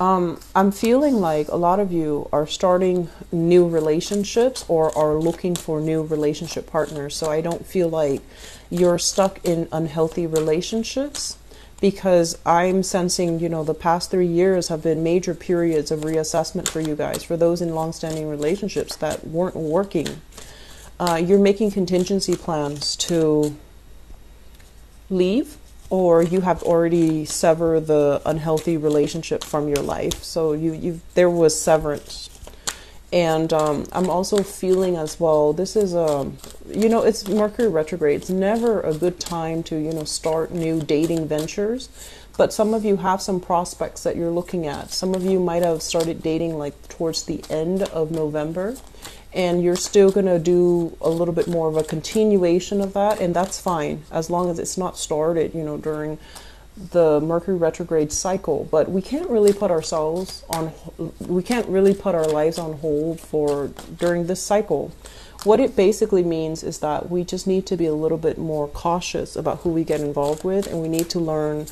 I'm feeling like a lot of you are starting new relationships or are looking for new relationship partners. So I don't feel like you're stuck in unhealthy relationships, because I'm sensing, the past 3 years have been major periods of reassessment for you guys. For those in long-standing relationships that weren't working, you're making contingency plans to leave, or you have already severed the unhealthy relationship from your life. So there was severance. And I'm also feeling as well, this is it's Mercury retrograde. It's never a good time to start new dating ventures, but some of you have some prospects that you're looking at. Some of you might have started dating like towards the end of November, and you're still going to do a little bit more of a continuation of that, and that's fine as long as it's not started during the Mercury retrograde cycle. But we can't really put our lives on hold for during this cycle. What it basically means is that we just need to be a little bit more cautious about who we get involved with, and we need to learn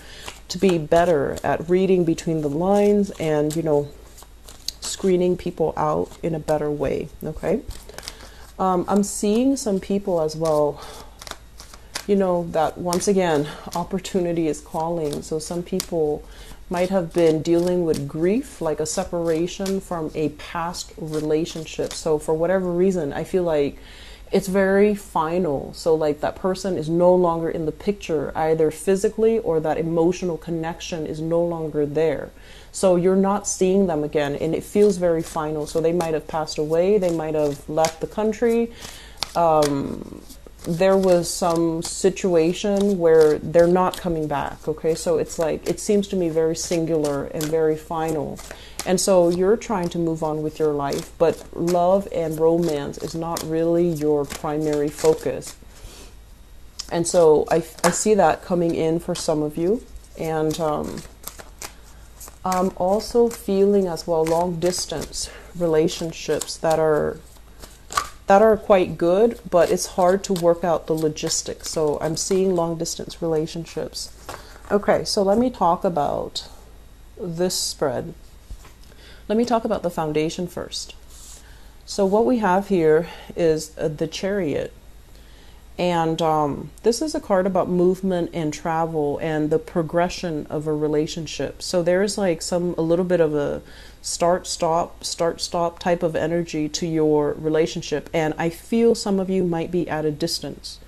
to be better at reading between the lines and screening people out in a better way. Okay. I'm seeing some people as well, that once again, opportunity is calling. So some people might have been dealing with grief, like a separation from a past relationship. So for whatever reason, I feel like it's very final. So like that person is no longer in the picture, either physically, or that emotional connection is no longer there. So you're not seeing them again, and it feels very final. So they might have passed away, they might have left the country. There was some situation where they're not coming back. Okay, so it's like, it seems to me very singular and very final. And so you're trying to move on with your life, but love and romance is not really your primary focus. And so I see that coming in for some of you. And I'm also feeling as well long distance relationships that are quite good, but it's hard to work out the logistics. So I'm seeing long distance relationships. Okay, so let me talk about this spread. Let me talk about the foundation first. So what we have here is the Chariot. And this is a card about movement and travel and the progression of a relationship. So there's like a little bit of a start stop type of energy to your relationship. And I feel some of you might be at a distance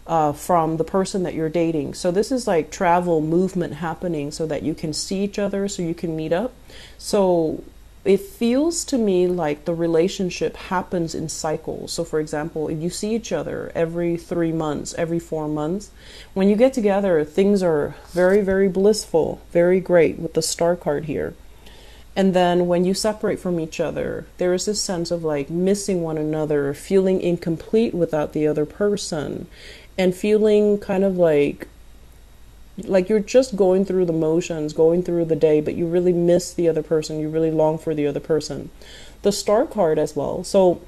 from the person that you're dating. So this is like travel, movement happening so that you can see each other, so you can meet up. So it feels to me like the relationship happens in cycles. So for example, if you see each other every 3 months, every 4 months, when you get together, things are very, very blissful, very great with the Star card here. And then when you separate from each other, there is this sense of like missing one another, feeling incomplete without the other person, and feeling kind of like you're just going through the motions, going through the day, but you really miss the other person. You really long for the other person. The Star card as well. So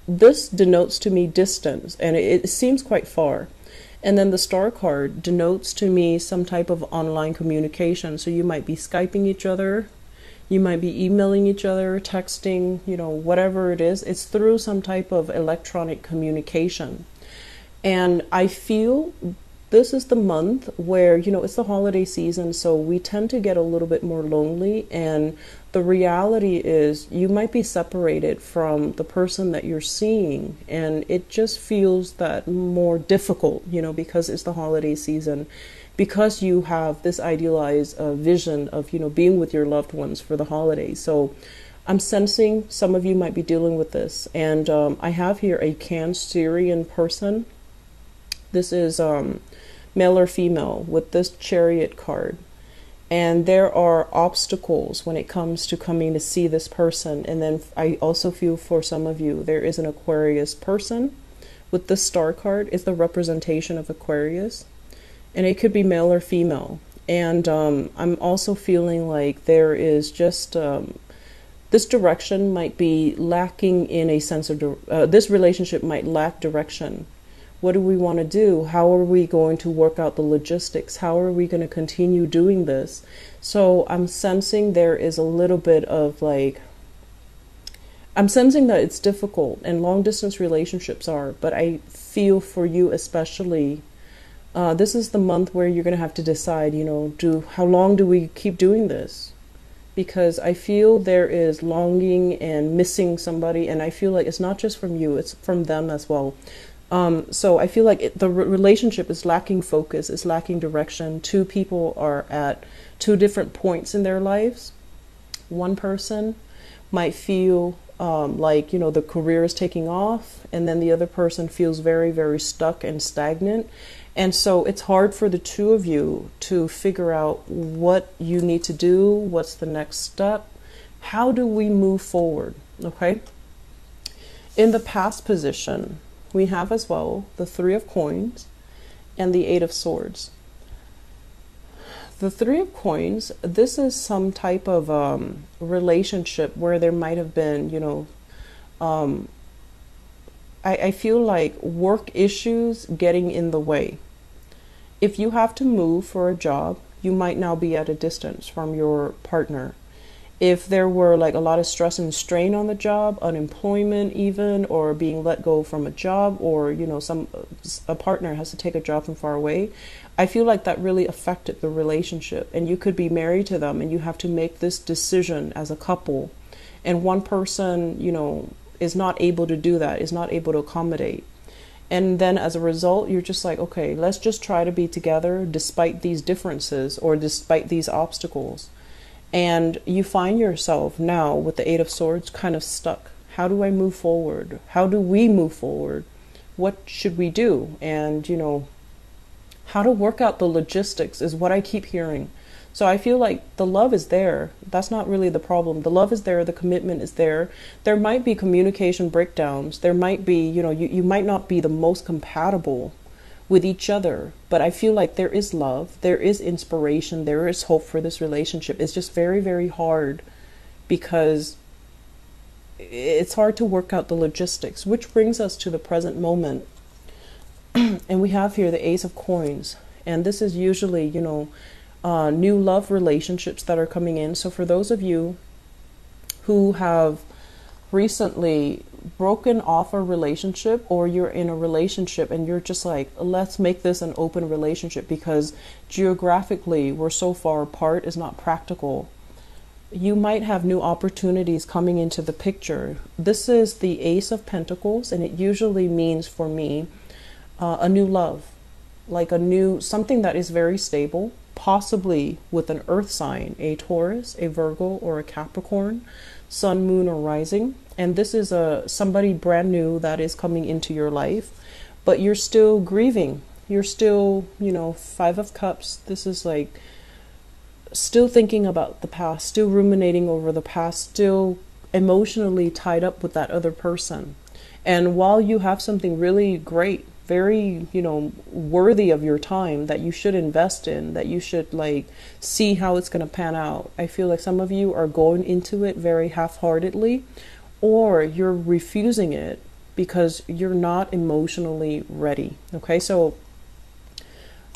this denotes to me distance, and it seems quite far. And then the Star card denotes to me some type of online communication. So you might be Skyping each other. You might be emailing each other, texting, whatever it is. It's through some type of electronic communication. And I feel this is the month where, it's the holiday season, so we tend to get a little bit more lonely. And the reality is you might be separated from the person that you're seeing. And it just feels that more difficult, because it's the holiday season, because you have this idealized vision of, being with your loved ones for the holidays. So I'm sensing some of you might be dealing with this. And I have here a Cancerian person. This is male or female with this Chariot card. And there are obstacles when it comes to coming to see this person. And then I also feel for some of you, there is an Aquarius person with the Star card. It's the representation of Aquarius. And it could be male or female. And I'm also feeling like there is just this direction might be lacking in a sense of, this relationship might lack direction, What do we want to do? How are we going to work out the logistics? How are we going to continue doing this? So I'm sensing there is a little bit of like, I'm sensing that it's difficult, and long distance relationships are, but I feel for you especially, this is the month where you're going to have to decide, you know, how long do we keep doing this? Because I feel there is longing and missing somebody, and I feel like it's not just from you, it's from them as well. So I feel like the relationship is lacking focus, is lacking direction. Two people are at two different points in their lives. One person might feel like, you know, the career is taking off, and then the other person feels very, very stuck and stagnant. And so it's hard for the two of you to figure out what you need to do, what's the next step, how do we move forward, okay? In the past position, we have as well the Three of Coins and the Eight of Swords. The Three of Coins, this is some type of relationship where there might have been, you know, I feel like work issues getting in the way. If you have to move for a job, you might now be at a distance from your partner. If there were like a lot of stress and strain on the job, unemployment even, or being let go from a job, or, you know, a partner has to take a job from far away, I feel like that really affected the relationship. And you could be married to them and you have to make this decision as a couple. And one person, you know, is not able to do that, is not able to accommodate. And then as a result, you're just like, okay, let's just try to be together despite these differences or despite these obstacles. And you find yourself now with the Eight of Swords kind of stuck. How do I move forward? How do we move forward? What should we do? And, you know, how to work out the logistics is what I keep hearing. So I feel like the love is there. That's not really the problem. The love is there. The commitment is there. There might be communication breakdowns. There might be, you know, you might not be the most compatible with each other, but I feel like there is love, there is inspiration, there is hope for this relationship. It's just very, very hard because it's hard to work out the logistics, which brings us to the present moment. And we have here the Ace of Coins, and this is usually, you know, new love relationships that are coming in. So for those of you who have recently broken off a relationship, or you're in a relationship and you're just like, let's make this an open relationship because geographically we're so far apart, is not practical, you might have new opportunities coming into the picture. This is the Ace of Pentacles, and it usually means for me a new love, like a new something that is very stable, possibly with an earth sign, a Taurus, a Virgo, or a Capricorn, sun, moon, or rising. And this is somebody brand new that is coming into your life, but you're still grieving. You're still, you know, Five of Cups. This is like still thinking about the past, still ruminating over the past, still emotionally tied up with that other person. And while you have something really great, very, you know, worthy of your time that you should invest in, that you should like see how it's going to pan out, I feel like some of you are going into it very half-heartedly, or you're refusing it because you're not emotionally ready. Okay, so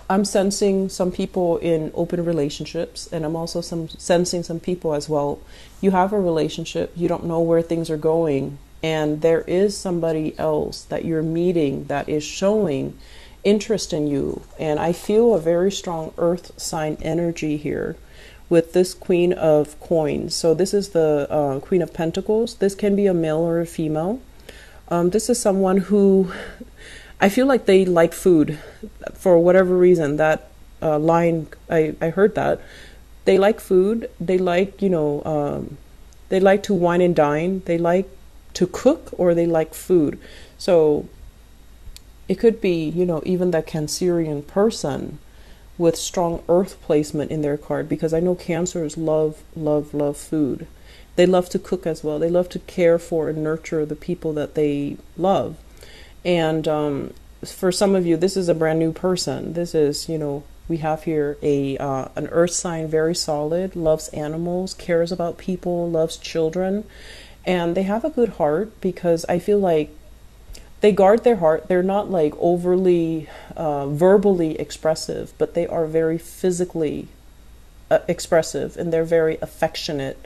I'm sensing some people in open relationships, and I'm also sensing some people as well. You have a relationship, you don't know where things are going, and there is somebody else that you're meeting that is showing interest in you. And I feel a very strong earth sign energy here with this Queen of Coins. So this is the Queen of Pentacles. This can be a male or a female. This is someone who, I feel like they like food for whatever reason. That line, I heard that. They like food. They like, you know, they like to wine and dine. They like to cook, or they like food. So it could be, you know, even that Cancerian person with strong earth placement in their card, because I know Cancers love, love, love food. They love to cook as well. They love to care for and nurture the people that they love. And for some of you, this is a brand new person. This is, you know, we have here an earth sign, very solid, loves animals, cares about people, loves children. And they have a good heart, because I feel like they guard their heart. They're not like overly verbally expressive, but they are very physically expressive, and they're very affectionate.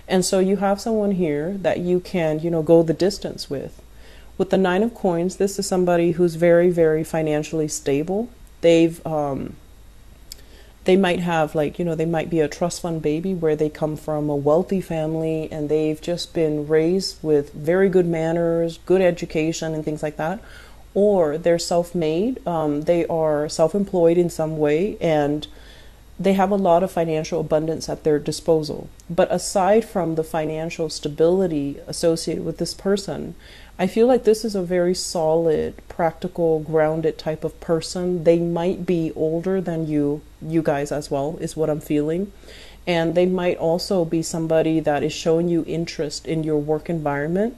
And so you have someone here that you can, you know, go the distance with. With the Nine of Coins, this is somebody who's very, very financially stable. They might have, like, you know, they might be a trust fund baby where they come from a wealthy family and they've just been raised with very good manners, good education and things like that. Or they're self-made, they are self-employed in some way, and they have a lot of financial abundance at their disposal. But aside from the financial stability associated with this person, I feel like this is a very solid, practical, grounded type of person. They might be older than you guys as well, is what I'm feeling. And they might also be somebody that is showing you interest in your work environment.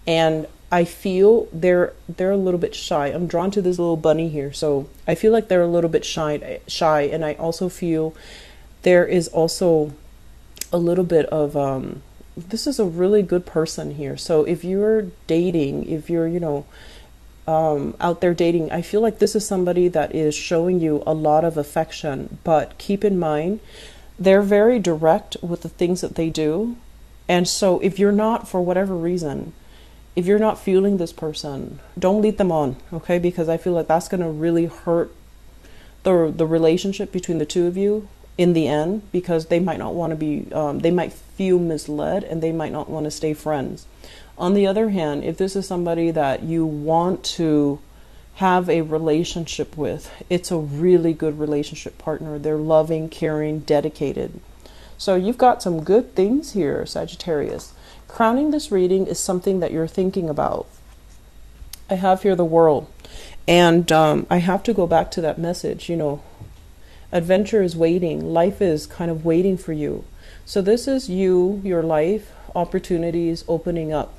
And I feel they're a little bit shy. I'm drawn to this little bunny here. So I feel like they're a little bit shy. And I also feel there is also a little bit of, this is a really good person here. So if you're dating, if you're, you know, out there dating, I feel like this is somebody that is showing you a lot of affection. But keep in mind, they're very direct with the things that they do. And so if you're not, for whatever reason, if you're not feeling this person, don't lead them on, okay? Because I feel like that's going to really hurt the relationship between the two of you in the end, because they might not want to be, they might feel misled and they might not want to stay friends. On the other hand, if this is somebody that you want to have a relationship with, it's a really good relationship partner. They're loving, caring, dedicated. So you've got some good things here, Sagittarius. Crowning this reading is something that you're thinking about. I have here the World. And I have to go back to that message, you know, adventure is waiting. Life is kind of waiting for you. So this is you, your life, opportunities opening up.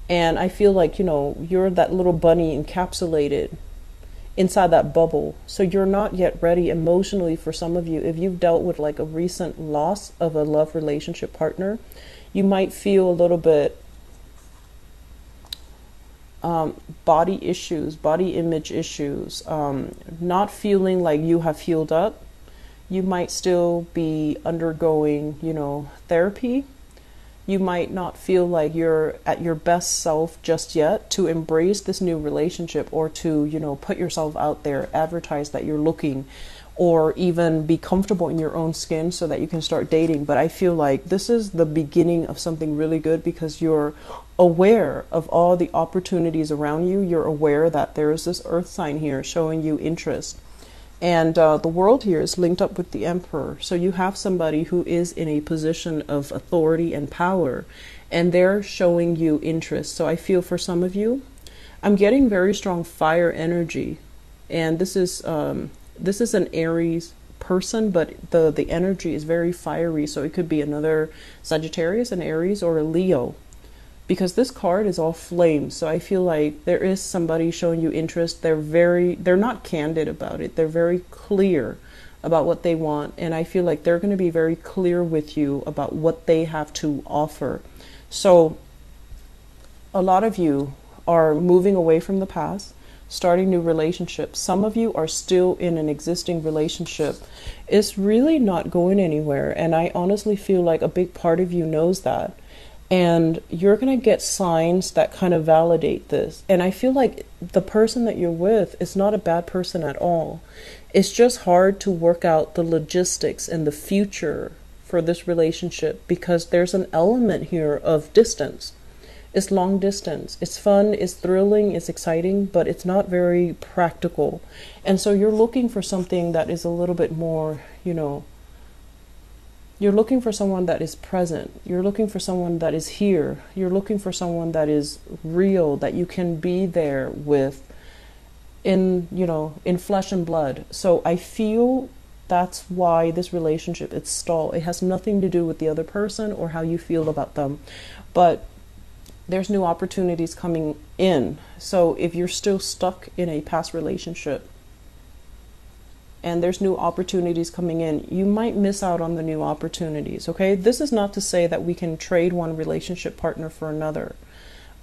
And I feel like, you know, you're that little bunny encapsulated inside that bubble. So you're not yet ready emotionally. For some of you, if you've dealt with like a recent loss of a love relationship partner, you might feel a little bit body issues, body image issues, not feeling like you have healed up. You might still be undergoing, you know, therapy. You might not feel like you're at your best self just yet to embrace this new relationship, or to, you know, put yourself out there, advertise that you're looking, or even be comfortable in your own skin so that you can start dating. But I feel like this is the beginning of something really good, because you're aware of all the opportunities around you. You're aware that there is this earth sign here showing you interest. And the World here is linked up with the Emperor. So you have somebody who is in a position of authority and power, and they're showing you interest. So I feel for some of you, I'm getting very strong fire energy. And this is an Aries person, but the energy is very fiery. So it could be another Sagittarius, an Aries, or a Leo, because this card is all flame. So I feel like there is somebody showing you interest. They're not candid about it. They're very clear about what they want. And I feel like they're going to be very clear with you about what they have to offer. So a lot of you are moving away from the past, starting new relationships. Some of you are still in an existing relationship. It's really not going anywhere. And I honestly feel like a big part of you knows that. And you're going to get signs that kind of validate this. And I feel like the person that you're with is not a bad person at all. It's just hard to work out the logistics and the future for this relationship, because there's an element here of distance. It's long distance. It's fun, it's thrilling, it's exciting, but it's not very practical. And so you're looking for something that is a little bit more, you know, you're looking for someone that is present. You're looking for someone that is here. You're looking for someone that is real, that you can be there with in, you know, in flesh and blood. So I feel that's why this relationship is stalled. It has nothing to do with the other person or how you feel about them. But there's new opportunities coming in. So if you're still stuck in a past relationship and there's new opportunities coming in, you might miss out on the new opportunities, okay? This is not to say that we can trade one relationship partner for another.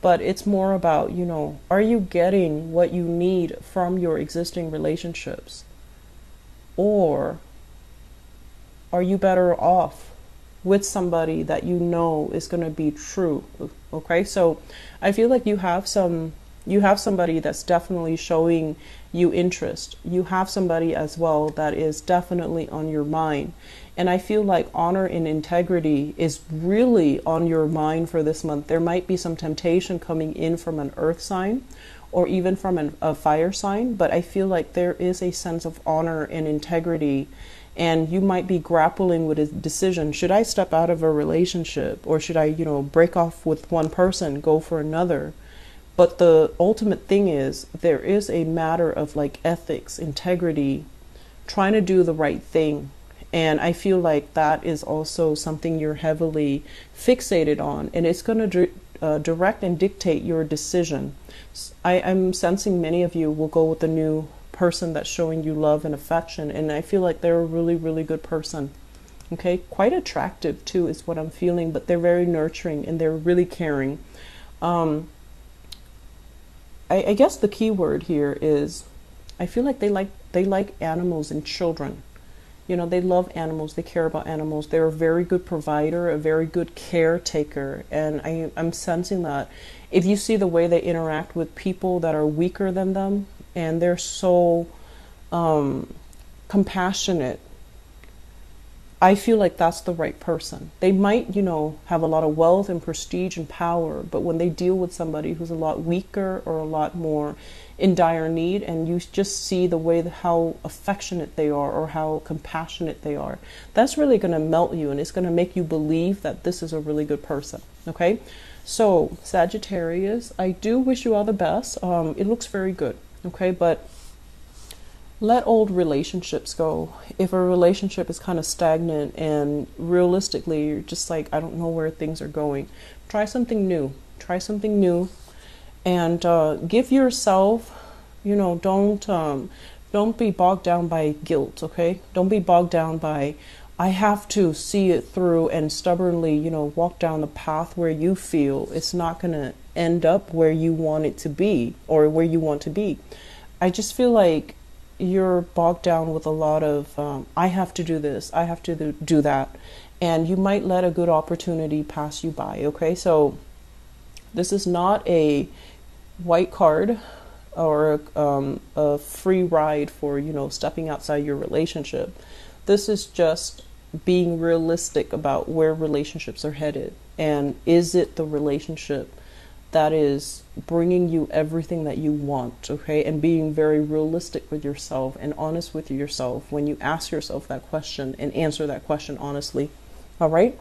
but it's more about, you know, are you getting what you need from your existing relationships? Or are you better off with somebody that you know is going to be true? Okay, so I feel like you have somebody that's definitely showing you interest. You have somebody as well that is definitely on your mind. And I feel like honor and integrity is really on your mind for this month. There might be some temptation coming in from an earth sign or even from a fire sign, but I feel like there is a sense of honor and integrity, and you might be grappling with a decision. Should I step out of a relationship, or should I, you know, break off with one person, go for another? But the ultimate thing is, there is a matter of like ethics, integrity, trying to do the right thing. And I feel like that is also something you're heavily fixated on, and it's going to direct and dictate your decision. I'm sensing many of you will go with the new person that's showing you love and affection, and I feel like they're a really, really good person. Okay, quite attractive too is what I'm feeling, but they're very nurturing and they're really caring. I guess the key word here is, I feel like they like animals and children. You know, they love animals, they care about animals. They're a very good provider, a very good caretaker. And I'm sensing that if you see the way they interact with people that are weaker than them, and they're so compassionate, I feel like that's the right person. They might, you know, have a lot of wealth and prestige and power, but when they deal with somebody who's a lot weaker or a lot more in dire need, and you just see the way how affectionate they are or how compassionate they are, that's really going to melt you, and it's going to make you believe that this is a really good person. Okay, so Sagittarius, I do wish you all the best. It looks very good. Okay, but let old relationships go. If a relationship is kind of stagnant and realistically you're just like, I don't know where things are going, try something new. Try something new, and give yourself, you know, don't be bogged down by guilt. Okay, don't be bogged down by, I have to see it through and stubbornly, you know, walk down the path where you feel it's not going to end up where you want it to be or where you want to be. I just feel like you're bogged down with a lot of I have to do this, I have to do that, and you might let a good opportunity pass you by. Okay, so this is not a white card or a free ride for, you know, stepping outside your relationship. This is just being realistic about where relationships are headed, and is it the relationship that is bringing you everything that you want. Okay, and being very realistic with yourself and honest with yourself when you ask yourself that question and answer that question honestly. All right,